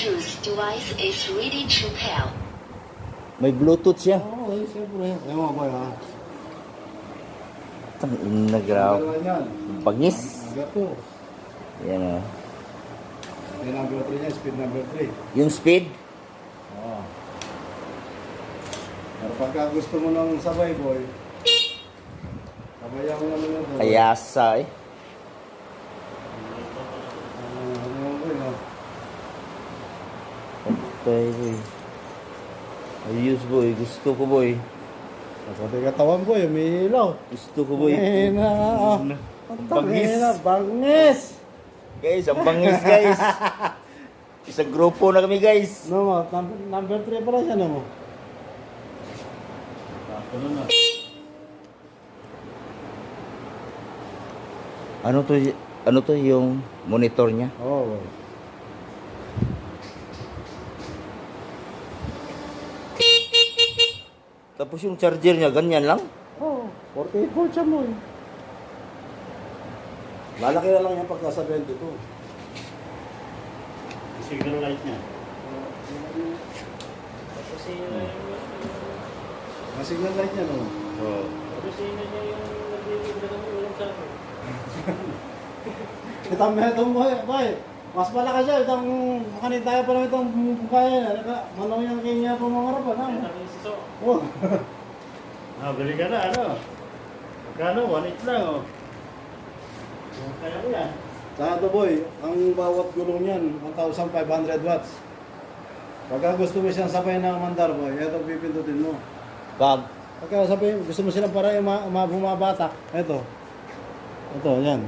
Bluetooth device is ready to pair. May Bluetooth siya. Oo, siyempre. Ewan ko ha. Tangin na grabe. Dalawa yan. Bangis. Number 2. Yan o. Yung number 3 niya, speed number 3. Yung speed. Oo. Pero pagka gusto mo ng sabay, boy, sabayan mo naman ito. Kayasa eh. Ano boy, no? Okay boy. Ayos boy. Gusto ko boy. Pati katawan, boy, may ilaw. Gusto ko boy. Ang Bangis. Bangis! Guys, ang bangis guys. Isang grupo na kami guys. No, mo, number 3 pala siya, no mo? Ano to yung monitor niya? Oo, boy. Tapos yung charger niya, ganyan lang. Oo, 48 volts siya mo eh. Lalaki na lang yan pag nasa 22. Signal light niya. Ang signal light niya, no? Oo. Kasi yun niya yung nagbibigla kami walang sabi. Itang metong boy. Mas malakas siya. Itang kanitaya pa lang itong kaya. Manong yung kanya pumangarapan. Kaya Ha? namin si So. Oh. Bili ka na, ano? Magkano? 1.8 lang, oh. Kaya ko yan. Saka ito boy, ang bawat gulong niyan, 1,500 watts. Pagka gusto mo siyang sabay ng mandar boy, ito pipindutin mo. Pag Pagka sabi, gusto mo silang para bumabatak, ito. Ito, yan.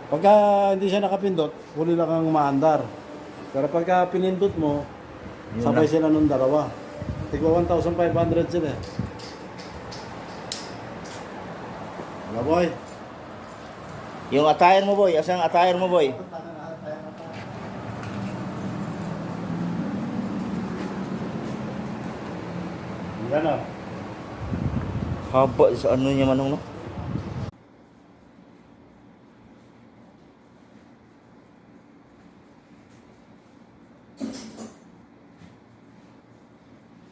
Pagka hindi siya nakapindot, huli lang kang umaandar. Pero pagka pinindot mo, Yun sabay na. sila nung dalawa. Tigwa 1,500 sila eh. Wala boy. yung attire mo boy, asang attire mo boy? Gano'n? Haba sa ano niya manong no?